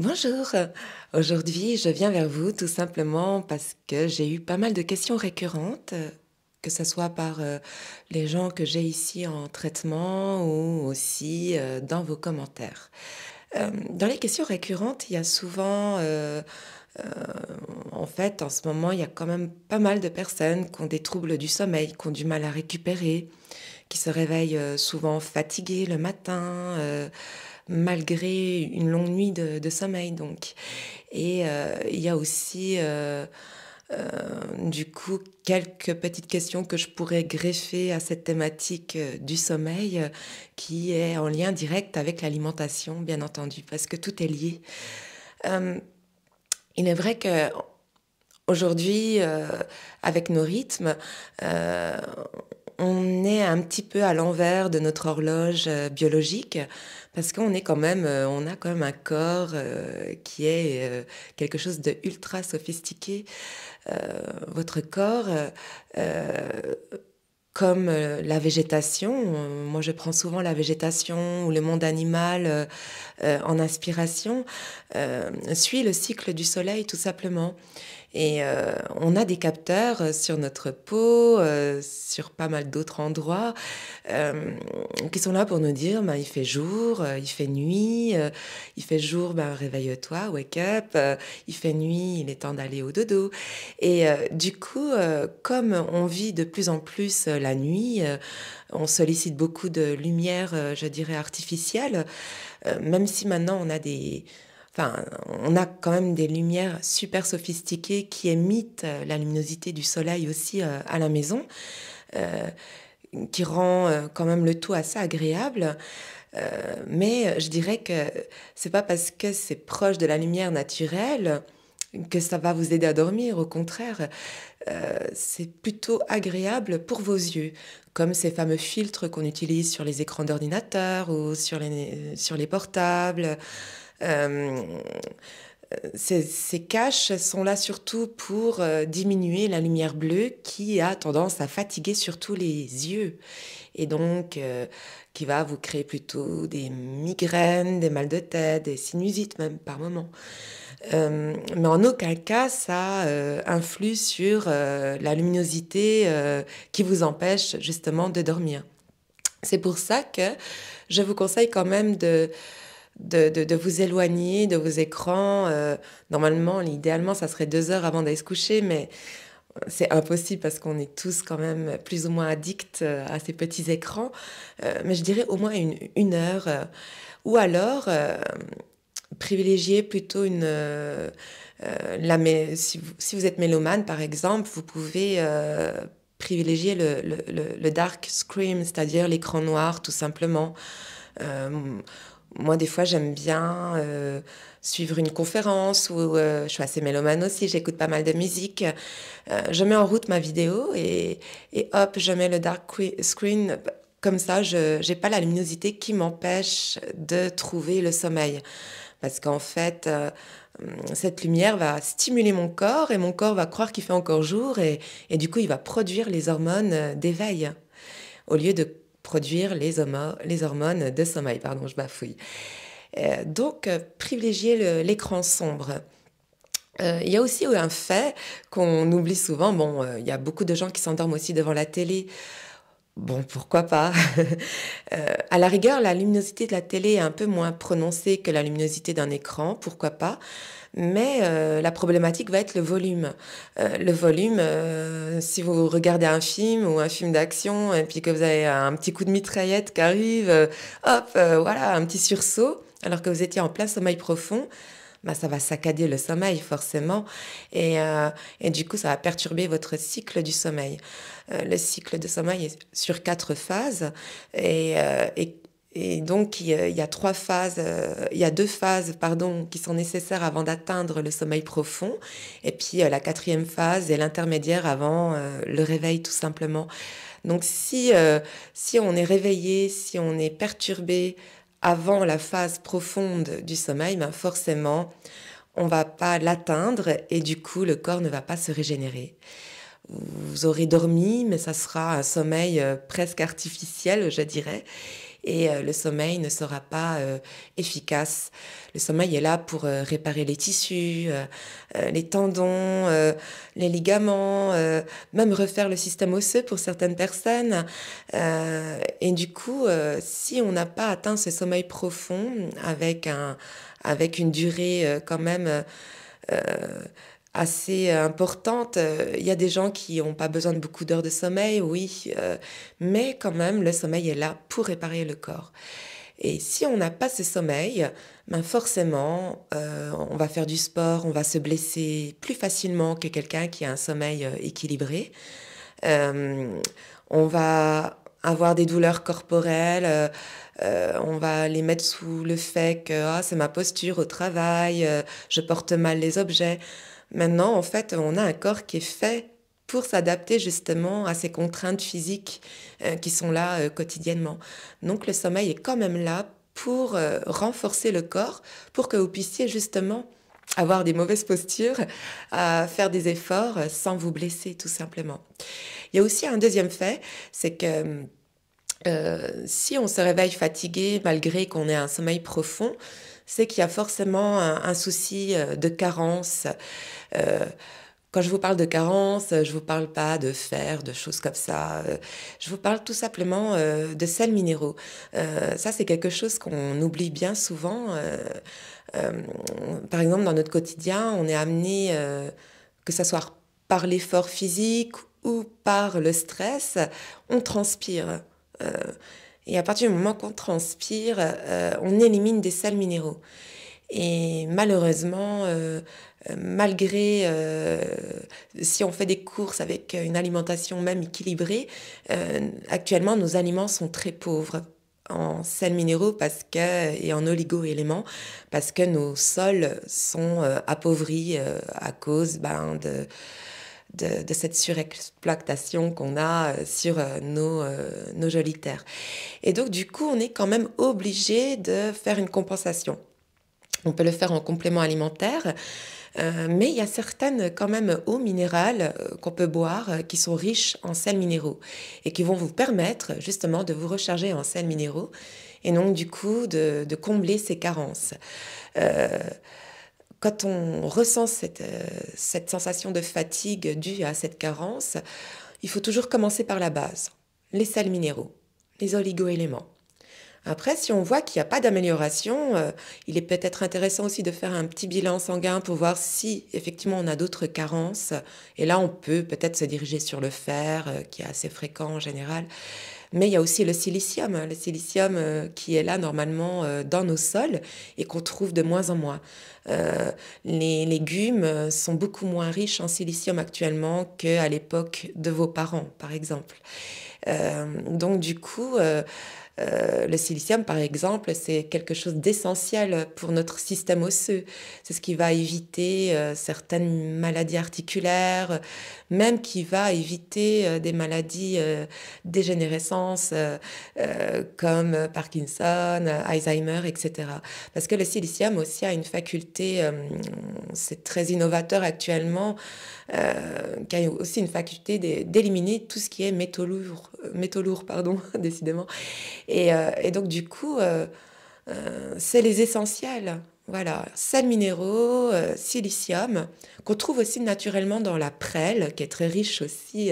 Bonjour, aujourd'hui je viens vers vous tout simplement parce que j'ai eu pas mal de questions récurrentes, que ce soit par les gens que j'ai ici en traitement ou aussi dans vos commentaires. Dans les questions récurrentes, il y a souvent, euh, en fait, en ce moment, il y a quand même pas mal de personnes qui ont des troubles du sommeil, qui ont du mal à récupérer, qui se réveillent souvent fatiguées le matin, malgré une longue nuit de sommeil. Donc. Et il y a aussi, du coup, quelques petites questions que je pourrais greffer à cette thématique du sommeil, qui est en lien direct avec l'alimentation, bien entendu, parce que tout est lié. Euh, il est vrai que aujourd'hui, avec nos rythmes, euh, on est un petit peu à l'envers de notre horloge biologique parce qu'on est quand même, on a quand même un corps qui est quelque chose de ultra sophistiqué. Votre corps, euh, comme la végétation, moi je prends souvent la végétation ou le monde animal en inspiration, suit le cycle du soleil tout simplement. Et on a des capteurs sur notre peau, sur pas mal d'autres endroits, euh, qui sont là pour nous dire, ben, il fait jour, il fait nuit, il fait jour, ben, réveille-toi, wake up, il fait nuit, il est temps d'aller au dodo. Et du coup, comme on vit de plus en plus la nuit, on sollicite beaucoup de lumière, je dirais, artificielle, même si maintenant on a des... Enfin, on a quand même des lumières super sophistiquées qui émettent la luminosité du soleil aussi à la maison, euh, qui rend quand même le tout assez agréable. Mais je dirais que c'est pas parce que c'est proche de la lumière naturelle que ça va vous aider à dormir. Au contraire, c'est plutôt agréable pour vos yeux, comme ces fameux filtres qu'on utilise sur les écrans d'ordinateur ou sur les portables. Euh, ces caches sont là surtout pour diminuer la lumière bleue qui a tendance à fatiguer surtout les yeux et donc qui va vous créer plutôt des migraines, des mal de tête, des sinusites même par moment. Mais en aucun cas ça influe sur la luminosité qui vous empêche justement de dormir. C'est pour ça que je vous conseille quand même de vous éloigner de vos écrans. Normalement, idéalement, ça serait 2 heures avant d'aller se coucher, mais c'est impossible parce qu'on est tous quand même plus ou moins addicts à ces petits écrans. Mais je dirais au moins une heure. Ou alors, privilégier plutôt si vous êtes mélomane, par exemple, vous pouvez privilégier le dark screen, c'est-à-dire l'écran noir, tout simplement. Euh, Moi, des fois, j'aime bien suivre une conférence où je suis assez mélomane aussi, j'écoute pas mal de musique. Je mets en route ma vidéo et hop, je mets le screen. Comme ça, je n'ai pas la luminosité qui m'empêche de trouver le sommeil. Parce qu'en fait, cette lumière va stimuler mon corps et mon corps va croire qu'il fait encore jour et du coup, il va produire les hormones d'éveil au lieu de produire les hormones de sommeil. Pardon, je bafouille. Donc, privilégier l'écran sombre. Il y a aussi un fait qu'on oublie souvent. Bon, il y a beaucoup de gens qui s'endorment aussi devant la télé. Bon, pourquoi pas? À la rigueur, la luminosité de la télé est un peu moins prononcée que la luminosité d'un écran, pourquoi pas? Mais la problématique va être le volume. Le volume, si vous regardez un film ou un film d'action et puis que vous avez un petit coup de mitraillette qui arrive, hop, voilà, un petit sursaut, alors que vous étiez en plein sommeil profond, bah, ça va saccader le sommeil forcément et et du coup ça va perturber votre cycle du sommeil. Le cycle de sommeil est sur 4 phases et, euh, et, et donc il y a 3 phases, il y a 2 phases pardon qui sont nécessaires avant d'atteindre le sommeil profond et puis la quatrième phase est l'intermédiaire avant le réveil tout simplement. Donc si on est réveillé, si on est perturbé avant la phase profonde du sommeil, ben forcément, on va pas l'atteindre et du coup, le corps ne va pas se régénérer. Vous aurez dormi, mais ça sera un sommeil presque artificiel, je dirais. et le sommeil ne sera pas efficace. Le sommeil est là pour réparer les tissus, les tendons, les ligaments, même refaire le système osseux pour certaines personnes. Et du coup, si on n'a pas atteint ce sommeil profond avec une durée quand même assez importante. Il y a des gens qui n'ont pas besoin de beaucoup d'heures de sommeil, oui, mais quand même, le sommeil est là pour réparer le corps. Et si on n'a pas ce sommeil, ben forcément, on va faire du sport, on va se blesser plus facilement que quelqu'un qui a un sommeil équilibré. Euh, on va avoir des douleurs corporelles, on va les mettre sous le fait que ah, c'est ma posture au travail, je porte mal les objets. Maintenant, en fait, on a un corps qui est fait pour s'adapter justement à ces contraintes physiques qui sont là quotidiennement. Donc le sommeil est quand même là pour renforcer le corps, pour que vous puissiez justement avoir des mauvaises postures, faire des efforts sans vous blesser tout simplement. Il y a aussi un deuxième fait, c'est que si on se réveille fatigué malgré qu'on ait un sommeil profond, c'est qu'il y a forcément un souci de carence. Euh, Quand je vous parle de carence, je vous parle pas de fer, de choses comme ça. Je vous parle tout simplement de sels minéraux. Ça, c'est quelque chose qu'on oublie bien souvent. Euh, Par exemple, dans notre quotidien, on est amené, que ce soit par l'effort physique ou par le stress, on transpire. Euh, et à partir du moment qu'on transpire, on élimine des sels minéraux. Et malheureusement, malgré si on fait des courses avec une alimentation même équilibrée, actuellement nos aliments sont très pauvres en sels minéraux et en oligo-éléments parce que nos sols sont appauvris à cause de cette surexploitation qu'on a sur nos jolies terres. Et donc du coup, on est quand même obligé de faire une compensation. On peut le faire en complément alimentaire, mais il y a certaines quand même eaux minérales qu'on peut boire qui sont riches en sels minéraux et qui vont vous permettre justement de vous recharger en sels minéraux et donc du coup de combler ces carences. Euh, Quand on ressent cette sensation de fatigue due à cette carence, il faut toujours commencer par la base, les sels minéraux, les oligo-éléments. Après, si on voit qu'il n'y a pas d'amélioration, il est peut-être intéressant aussi de faire un petit bilan sanguin pour voir si effectivement on a d'autres carences. Et là, on peut peut-être se diriger sur le fer, qui est assez fréquent en général. Mais il y a aussi le silicium qui est là normalement dans nos sols et qu'on trouve de moins en moins. Les légumes sont beaucoup moins riches en silicium actuellement qu'à l'époque de vos parents, par exemple. Donc du coup, le silicium, par exemple, c'est quelque chose d'essentiel pour notre système osseux. C'est ce qui va éviter certaines maladies articulaires, même qui va éviter des maladies dégénérescence comme Parkinson, Alzheimer, etc. Parce que le silicium aussi a une faculté, c'est très innovateur actuellement, qui a aussi une faculté d'éliminer tout ce qui est métaux lourds, pardon, décidément. Et donc, du coup, c'est les essentiels. Voilà, sels minéraux, silicium, qu'on trouve aussi naturellement dans la prêle, qui est très riche aussi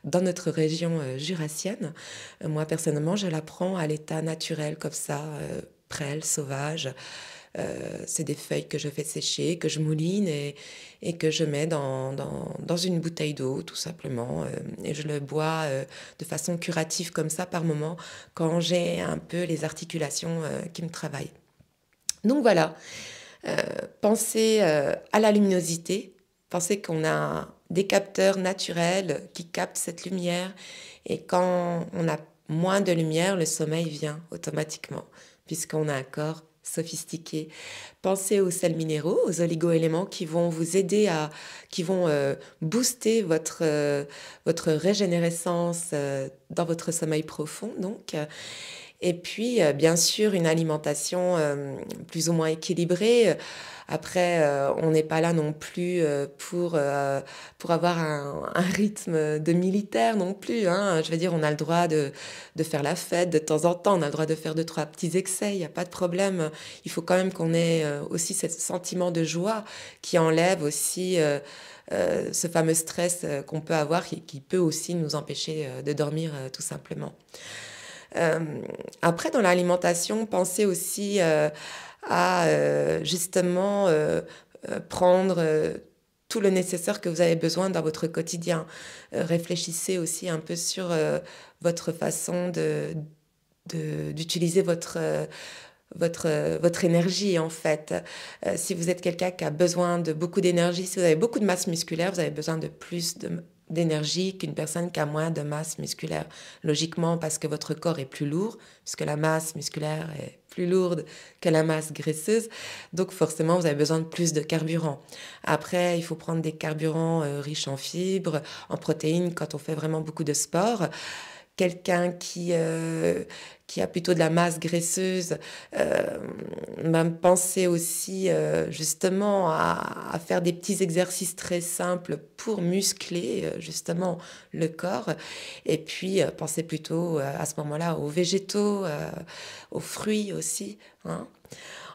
dans notre région jurassienne. Moi, personnellement, je la prends à l'état naturel, comme ça, prêle, sauvage. C'est des feuilles que je fais sécher, que je mouline et que je mets dans une bouteille d'eau, tout simplement. Et je le bois de façon curative comme ça par moment quand j'ai un peu les articulations qui me travaillent. Donc voilà, euh, pensez à la luminosité, pensez qu'on a des capteurs naturels qui captent cette lumière et quand on a moins de lumière, le sommeil vient automatiquement puisqu'on a un corps sophistiqué. Pensez aux sels minéraux, aux oligo-éléments qui vont vous aider qui vont booster votre régénérescence dans votre sommeil profond. Donc, Et puis, bien sûr, une alimentation, plus ou moins équilibrée. Après, on n'est pas là non plus, pour avoir un rythme de militaire non plus, hein. Je veux dire, on a le droit de faire la fête de temps en temps, on a le droit de faire 2 3 petits excès, il y a pas de problème. Il faut quand même qu'on ait, aussi ce sentiment de joie qui enlève aussi, ce fameux stress, qu'on peut avoir qui peut aussi nous empêcher, de dormir, tout simplement. Après dans l'alimentation, pensez aussi, à, justement, prendre, tout le nécessaire que vous avez besoin dans votre quotidien. Réfléchissez aussi un peu sur, votre façon d'utiliser votre énergie en fait. Si vous êtes quelqu'un qui a besoin de beaucoup d'énergie, si vous avez beaucoup de masse musculaire, vous avez besoin de plus d'énergie qu'une personne qui a moins de masse musculaire. Logiquement, parce que votre corps est plus lourd, puisque la masse musculaire est plus lourde que la masse graisseuse. Donc forcément, vous avez besoin de plus de carburant. Après, il faut prendre des carburants riches en fibres, en protéines quand on fait vraiment beaucoup de sport. Quelqu'un qui a plutôt de la masse graisseuse, euh, pensez aussi justement à faire des petits exercices très simples pour muscler justement le corps. Et puis pensez plutôt à ce moment-là aux végétaux, aux fruits aussi, hein.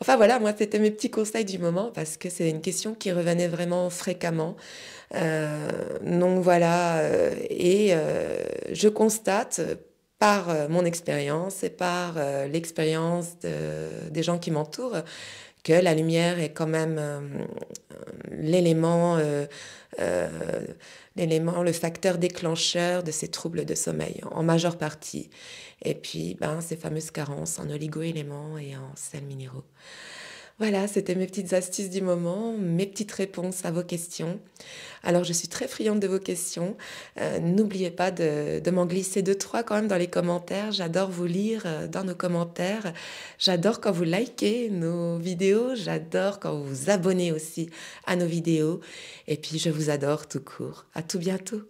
Enfin voilà, moi c'était mes petits conseils du moment parce que c'est une question qui revenait vraiment fréquemment. Donc voilà, et je constate par mon expérience et par l'expérience des gens qui m'entourent que la lumière est quand même l'élément, euh, le facteur déclencheur de ces troubles de sommeil en majeure partie. Et puis, ben, ces fameuses carences en oligo-éléments et en sels minéraux. Voilà, c'était mes petites astuces du moment, mes petites réponses à vos questions. Alors, je suis très friande de vos questions. N'oubliez pas de m'en glisser 2 3 quand même dans les commentaires. J'adore vous lire dans nos commentaires. J'adore quand vous likez nos vidéos. J'adore quand vous vous abonnez aussi à nos vidéos. Et puis, je vous adore tout court. À tout bientôt.